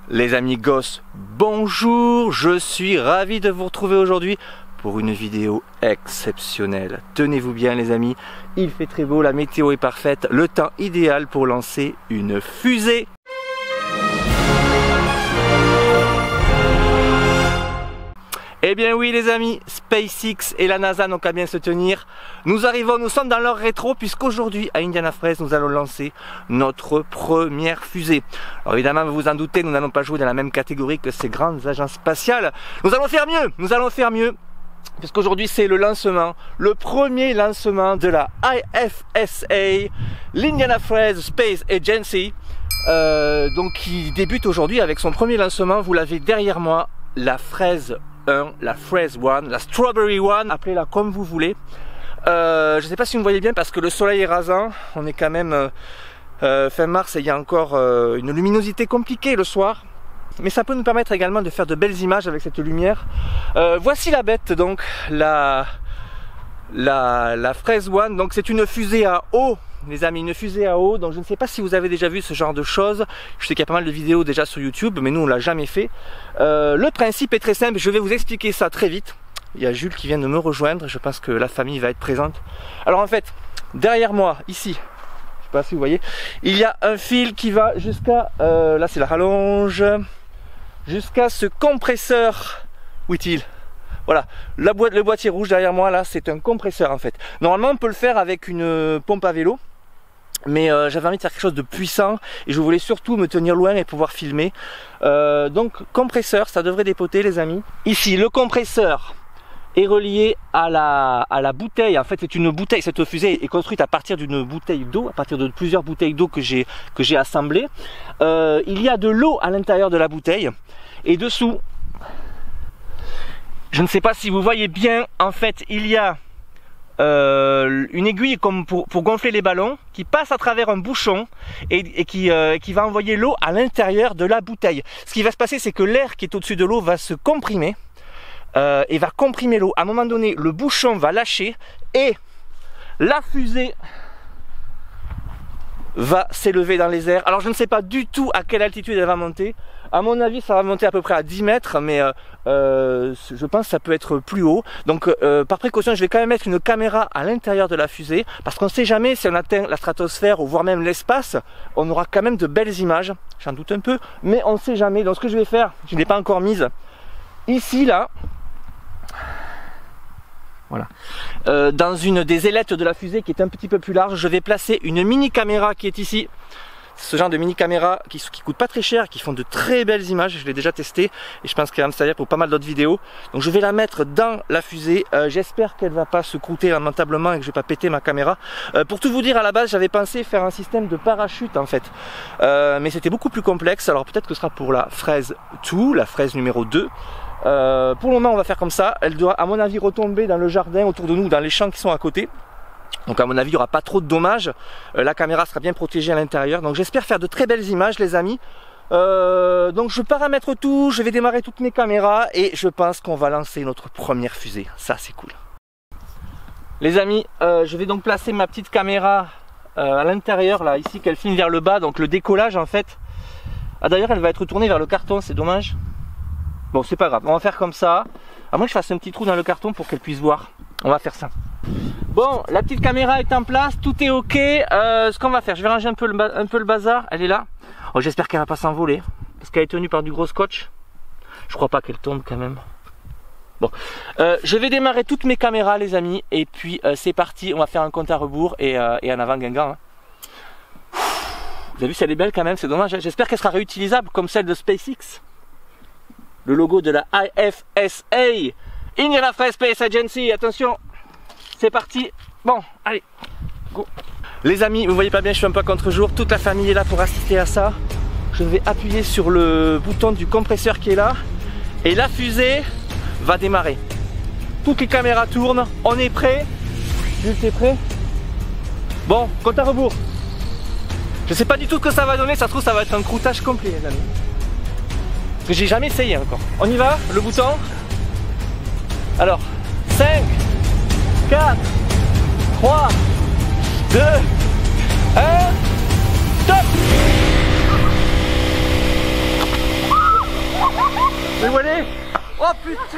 Les amis gosses, bonjour, je suis ravi de vous retrouver aujourd'hui pour une vidéo exceptionnelle. Tenez-vous bien les amis, il fait très beau, la météo est parfaite, le temps idéal pour lancer une fusée. Eh bien oui les amis, SpaceX et la NASA n'ont qu'à bien se tenir. Nous sommes dans leur rétro puisqu'aujourd'hui à Indiana Fraise nous allons lancer notre première fusée. Alors évidemment vous vous en doutez, nous n'allons pas jouer dans la même catégorie que ces grandes agences spatiales. Nous allons faire mieux puisqu'aujourd'hui c'est le lancement, le premier lancement de la IFSA, l'Indiana Fraise Space Agency, donc qui débute aujourd'hui avec son premier lancement. Vous l'avez derrière moi, la Fraise 1, la Fraise 1, la Strawberry 1, appelez-la comme vous voulez. Je ne sais pas si vous me voyez bien parce que le soleil est rasant, on est quand même fin mars et il y a encore une luminosité compliquée le soir. Mais ça peut nous permettre également de faire de belles images avec cette lumière. Voici la bête, donc la Fraise 1, donc c'est une fusée à eau. Les amis, une fusée à eau, donc je ne sais pas si vous avez déjà vu ce genre de choses. Je sais qu'il y a pas mal de vidéos déjà sur YouTube, mais nous on l'a jamais fait. Le principe est très simple, je vais vous expliquer ça très vite. Il y a Jules qui vient de me rejoindre, je pense que la famille va être présente. Alors en fait, derrière moi, ici, je sais pas si vous voyez, il y a un fil qui va jusqu'à, là c'est la rallonge, jusqu'à ce compresseur. Où est-il ? Voilà, le boîtier rouge derrière moi là, c'est un compresseur en fait. Normalement on peut le faire avec une pompe à vélo. Mais j'avais envie de faire quelque chose de puissant et je voulais surtout me tenir loin et pouvoir filmer. Donc compresseur, ça devrait dépoter les amis. Ici le compresseur est relié à la bouteille. En fait c'est une bouteille, cette fusée est construite à partir d'une bouteille d'eau, à partir de plusieurs bouteilles d'eau que j'ai assemblées. Il y a de l'eau à l'intérieur de la bouteille et dessous, je ne sais pas si vous voyez bien, en fait il y a une aiguille comme pour gonfler les ballons qui passe à travers un bouchon et qui va envoyer l'eau à l'intérieur de la bouteille. Ce qui va se passer, c'est que l'air qui est au-dessus de l'eau va se comprimer et va comprimer l'eau. À un moment donné, le bouchon va lâcher et la fusée va s'élever dans les airs. Alors je ne sais pas du tout à quelle altitude elle va monter. À mon avis ça va monter à peu près à 10 mètres, mais je pense que ça peut être plus haut. Donc par précaution je vais quand même mettre une caméra à l'intérieur de la fusée, parce qu'on ne sait jamais si on atteint la stratosphère ou voire même l'espace, on aura quand même de belles images, j'en doute un peu, mais on ne sait jamais. Donc ce que je vais faire, je ne l'ai pas encore mise, ici là, voilà, dans une des ailettes de la fusée qui est un petit peu plus large, je vais placer une mini caméra qui est ici. Ce genre de mini caméra qui coûte pas très cher, qui font de très belles images. Je l'ai déjà testé et je pense qu'elle va me servir pour pas mal d'autres vidéos. Donc je vais la mettre dans la fusée. J'espère qu'elle va pas se croûter lamentablement et que je vais pas péter ma caméra. Pour tout vous dire, à la base j'avais pensé faire un système de parachute en fait, mais c'était beaucoup plus complexe. Alors peut-être que ce sera pour la Fraise 2, la Fraise numéro 2. Pour le moment on va faire comme ça. Elle doit à mon avis retomber dans le jardin autour de nous, dans les champs qui sont à côté. Donc à mon avis il n'y aura pas trop de dommages. La caméra sera bien protégée à l'intérieur. Donc j'espère faire de très belles images les amis. Donc je paramètre tout, je vais démarrer toutes mes caméras et je pense qu'on va lancer notre première fusée. Ça c'est cool. Les amis, je vais donc placer ma petite caméra à l'intérieur là, ici, qu'elle filme vers le bas. Donc le décollage en fait. Ah d'ailleurs elle va être tournée vers le carton, c'est dommage. Bon c'est pas grave, on va faire comme ça. À moins que je fasse un petit trou dans le carton pour qu'elle puisse voir. On va faire ça. Bon, la petite caméra est en place, tout est ok. Ce qu'on va faire, je vais ranger un peu le bazar. Elle est là. Oh, j'espère qu'elle va pas s'envoler, parce qu'elle est tenue par du gros scotch. Je crois pas qu'elle tombe quand même. Bon, je vais démarrer toutes mes caméras les amis. Et puis c'est parti, on va faire un compte à rebours et en avant Guingamp. Hein. Vous avez vu, elle est belle quand même, c'est dommage. J'espère qu'elle sera réutilisable comme celle de SpaceX. Le logo de la IFSA, Indiana Fraise Space Agency. Attention, c'est parti. Bon, allez, go. Les amis, vous voyez pas bien, je suis un peu contre-jour. Toute la famille est là pour assister à ça. Je vais appuyer sur le bouton du compresseur qui est là. Et la fusée va démarrer. Toutes les caméras tournent. On est prêt. Jules, t'es prêt? Bon, compte à rebours. Je sais pas du tout ce que ça va donner. Ça se trouve, ça va être un croûtage complet, les amis. Parce que j'ai jamais essayé encore. On y va, le bouton. Alors, 5, 4, 3, 2, 1, top. Mais où elle est? Oh putain!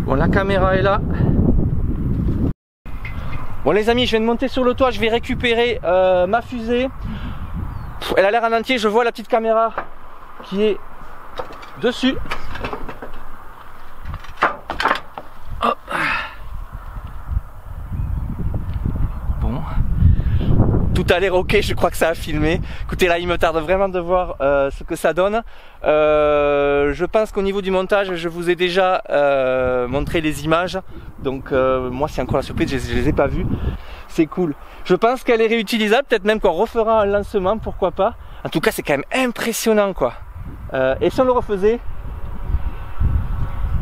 Bon, la caméra est là. Bon les amis, je viens de monter sur le toit, je vais récupérer ma fusée. Elle a l'air en entier, je vois la petite caméra qui est dessus. Hop. Bon. Tout a l'air ok, je crois que ça a filmé. Écoutez, là il me tarde vraiment de voir ce que ça donne. Je pense qu'au niveau du montage, je vous ai déjà montré les images. Donc moi c'est encore la surprise, je les ai pas vues. C'est cool. Je pense qu'elle est réutilisable, peut-être même qu'on refera un lancement, pourquoi pas. En tout cas c'est quand même impressionnant quoi. Et si on le refaisait,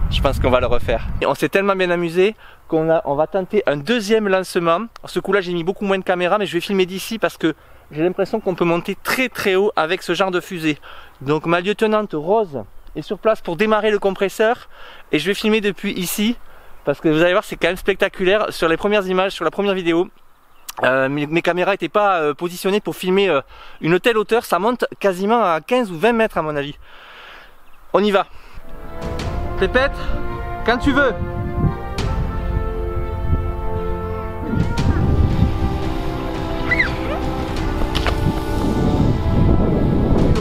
je pense qu'on va le refaire. Et on s'est tellement bien amusé qu'on va tenter un deuxième lancement. Alors, ce coup là j'ai mis beaucoup moins de caméras, mais je vais filmer d'ici parce que j'ai l'impression qu'on peut monter très très haut avec ce genre de fusée. Donc ma lieutenante Rose est sur place pour démarrer le compresseur et je vais filmer depuis ici parce que vous allez voir c'est quand même spectaculaire. Sur les premières images, sur la première vidéo, mes caméras n'étaient pas positionnées pour filmer une telle hauteur. Ça monte quasiment à 15 ou 20 mètres à mon avis. On y va. Répète, quand tu veux.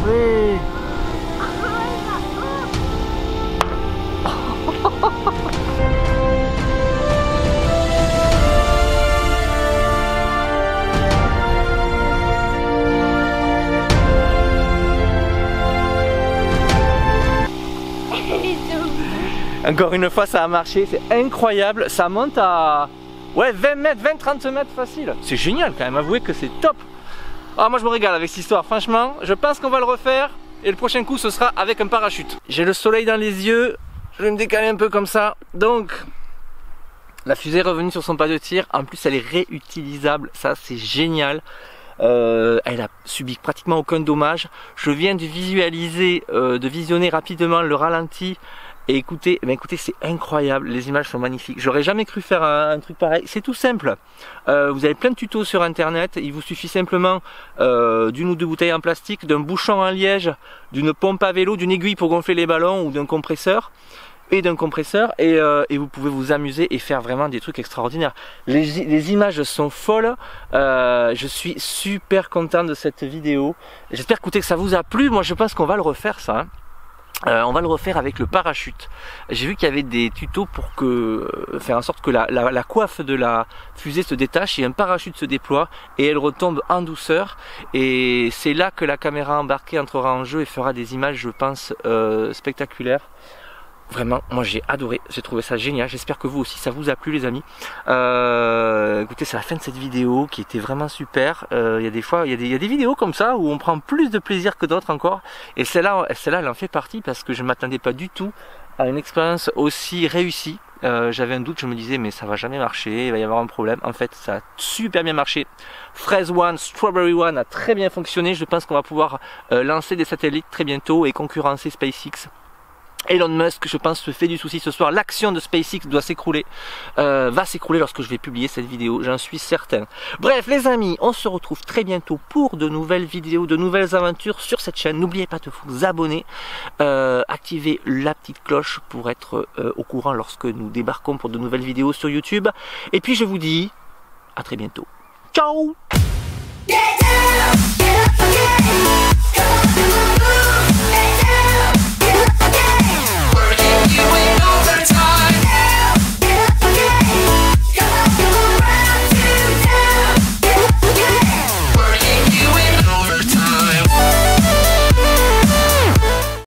Oui. Encore une fois ça a marché, c'est incroyable, ça monte à 20 mètres, 20-30 mètres facile. C'est génial quand même, avouez que c'est top. Ah moi je me régale avec cette histoire, franchement, je pense qu'on va le refaire et le prochain coup ce sera avec un parachute. J'ai le soleil dans les yeux, je vais me décaler un peu comme ça, donc la fusée est revenue sur son pas de tir, en plus elle est réutilisable, ça c'est génial. Elle a subi pratiquement aucun dommage. Je viens de visualiser, de visionner rapidement le ralenti. Et écoutez, c'est incroyable, les images sont magnifiques. J'aurais jamais cru faire un truc pareil. C'est tout simple. Vous avez plein de tutos sur internet. Il vous suffit simplement d'une ou deux bouteilles en plastique, d'un bouchon en liège, d'une pompe à vélo, d'une aiguille pour gonfler les ballons ou d'un compresseur. Et vous pouvez vous amuser et faire vraiment des trucs extraordinaires. Les images sont folles. Je suis super content de cette vidéo. J'espère que ça vous a plu. Moi je pense qu'on va le refaire ça. Hein. On va le refaire avec le parachute. J'ai vu qu'il y avait des tutos pour faire en sorte que la coiffe de la fusée se détache et un parachute se déploie et elle retombe en douceur. Et c'est là que la caméra embarquée entrera en jeu et fera des images, je pense, spectaculaires. Vraiment, moi j'ai adoré, j'ai trouvé ça génial, j'espère que vous aussi ça vous a plu les amis. Écoutez, c'est la fin de cette vidéo qui était vraiment super. Il y a des fois, il y a des vidéos comme ça où on prend plus de plaisir que d'autres encore. Et celle-là elle en fait partie parce que je ne m'attendais pas du tout à une expérience aussi réussie. J'avais un doute, je me disais mais ça va jamais marcher, il va y avoir un problème. En fait ça a super bien marché. Fraise One, Strawberry One a très bien fonctionné. Je pense qu'on va pouvoir lancer des satellites très bientôt et concurrencer SpaceX. Elon Musk, je pense, se fait du souci ce soir. L'action de SpaceX doit s'écrouler, va s'écrouler lorsque je vais publier cette vidéo, j'en suis certain. Bref les amis, on se retrouve très bientôt pour de nouvelles vidéos, de nouvelles aventures sur cette chaîne. N'oubliez pas de vous abonner, activez la petite cloche pour être au courant lorsque nous débarquons pour de nouvelles vidéos sur YouTube. Et puis je vous dis à très bientôt. Ciao!